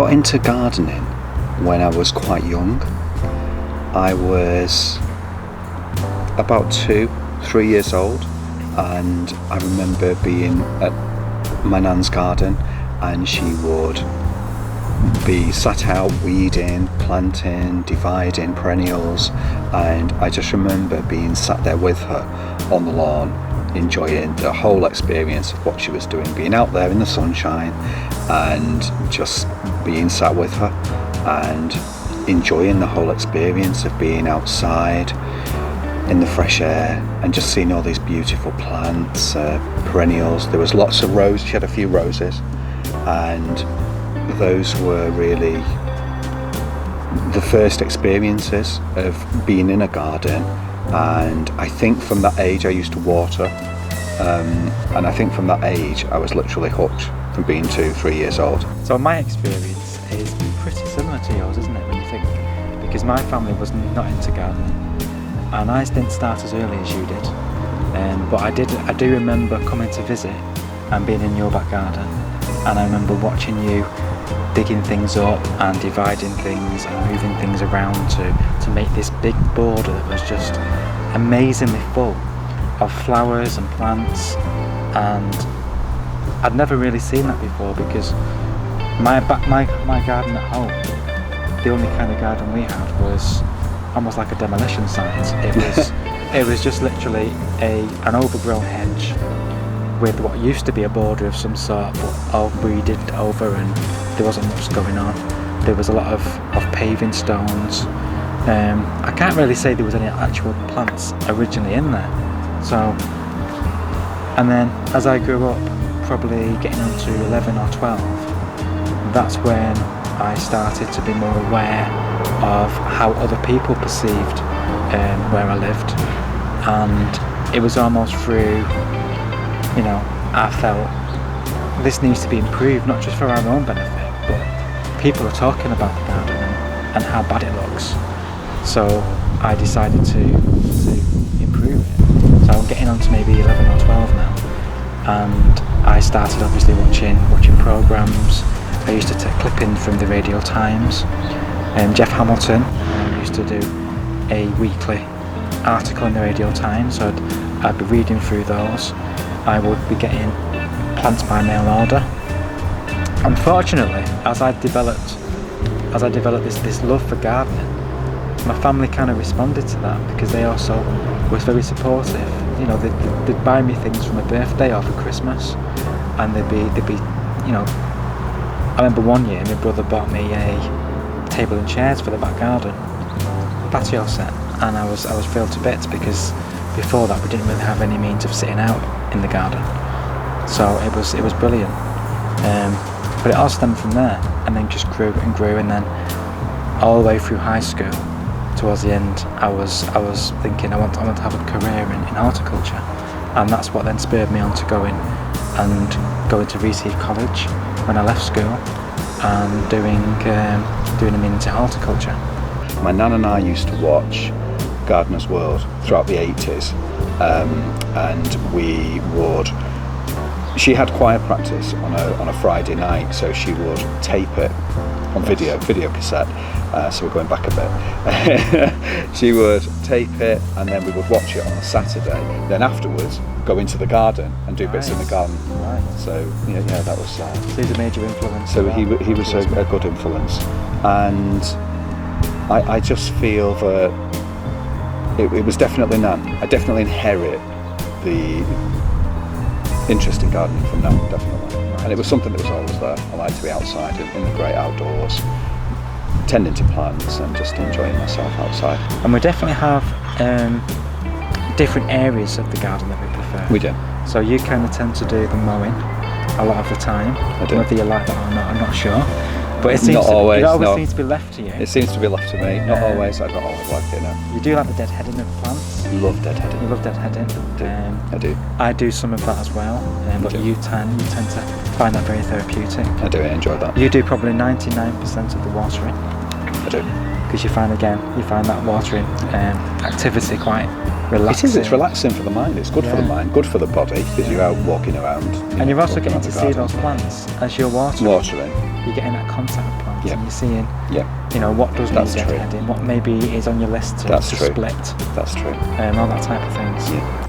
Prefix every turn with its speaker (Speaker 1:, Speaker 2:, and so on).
Speaker 1: got into gardening when I was quite young. I was about 2-3 years old, and I remember being at my nan's garden, and she would be sat out weeding, planting, dividing perennials, and I just remember being sat there with her on the lawn, enjoying the whole experience of what she was doing, being out there in the sunshine and just being sat with her and enjoying the whole experience of being outside in the fresh air and just seeing all these beautiful plants, perennials. There was lots of roses. She had a few roses, and those were really the first experiences of being in a garden. And I think from that age I used to water, and I think from that age I was literally hooked from being 2-3 years old.
Speaker 2: So my experience is pretty similar to yours, isn't it, when you think? Because my family was not into gardening, and I didn't start as early as you did, but I do remember coming to visit and being in your back garden, and I remember watching you digging things up and dividing things and moving things around to make this big border that was just amazingly full of flowers and plants. And I'd never really seen that before, because my garden at home, the only kind of garden we had was almost like a demolition site. It was just literally an overgrown hedge with what used to be a border of some sort, but all weeded over, and there wasn't much going on. There was a lot of paving stones. I can't really say there was any actual plants originally in there. So, and then as I grew up, probably getting on to 11 or 12, that's when I started to be more aware of how other people perceived where I lived, and it was almost through, I felt this needs to be improved, not just for our own benefit, but people are talking about the garden and how bad it looks. So I decided to improve it. So I'm getting on to maybe 11 or 12 now, and I started obviously watching programmes. I used to take clippings from the Radio Times. Jeff Hamilton used to do a weekly article in the Radio Times, so I'd be reading through those. I would be getting plants by mail order. Unfortunately, as I developed this love for gardening, my family kind of responded to that, because they also was very supportive. They'd buy me things for my birthday or for Christmas, and they'd be I remember one year my brother bought me a table and chairs for the back garden, patio set, and I was thrilled to bits, because before that we didn't really have any means of sitting out in the garden. So it was brilliant. But it all stemmed from there, and then just grew and grew, and then all the way through high school, towards the end, I was thinking I want to have a career in horticulture, and that's what then spurred me on to going to Reseed College when I left school, and doing a meaning to horticulture.
Speaker 1: My nan and I used to watch Gardener's World throughout the 80s, and we would. She had choir practice on a Friday night, so she would tape it on video cassette. So we're going back a bit. She would tape it, and then we would watch it on a Saturday. Then afterwards, go into the garden and do bits in the garden.
Speaker 2: Right.
Speaker 1: So yeah, that was.
Speaker 2: So he's a major influence.
Speaker 1: So he was a good influence, and I just feel that it was definitely Nan. I definitely inherit the interest in gardening from Nan, definitely. And it was something that was always there. I like to be outside in the great outdoors, tending to plants and just enjoying myself outside.
Speaker 2: And we definitely have different areas of the garden that we prefer.
Speaker 1: We do.
Speaker 2: So you kind of tend to do the mowing a lot of the time.
Speaker 1: I do.
Speaker 2: Whether you like that or not, I'm not sure. But it
Speaker 1: always
Speaker 2: seems to be left to you.
Speaker 1: It seems to be left to me. Not always. I don't always like it, no.
Speaker 2: You do like the deadheading of plants.
Speaker 1: Love deadheading.
Speaker 2: You love deadheading.
Speaker 1: I do.
Speaker 2: I do some of that as well. But you tend to find that very therapeutic.
Speaker 1: I do enjoy that.
Speaker 2: You do probably 99% of the watering.
Speaker 1: I do.
Speaker 2: Because you find that watering activity quite relaxing.
Speaker 1: It is, it's relaxing for the mind, it's good for the
Speaker 2: Yeah.
Speaker 1: mind, good for the body, because you're out walking around.
Speaker 2: And you're also
Speaker 1: walking
Speaker 2: getting
Speaker 1: around
Speaker 2: to
Speaker 1: the
Speaker 2: see
Speaker 1: garden.
Speaker 2: those plants as you're watering.
Speaker 1: Watering,
Speaker 2: You're getting that contact with plants,
Speaker 1: Yeah.
Speaker 2: and you're seeing,
Speaker 1: yeah,
Speaker 2: you know, what does
Speaker 1: That's
Speaker 2: need
Speaker 1: true.
Speaker 2: heading, what maybe is on your list to
Speaker 1: That's true.
Speaker 2: split,
Speaker 1: that's true.
Speaker 2: all that type of things.
Speaker 1: Yeah.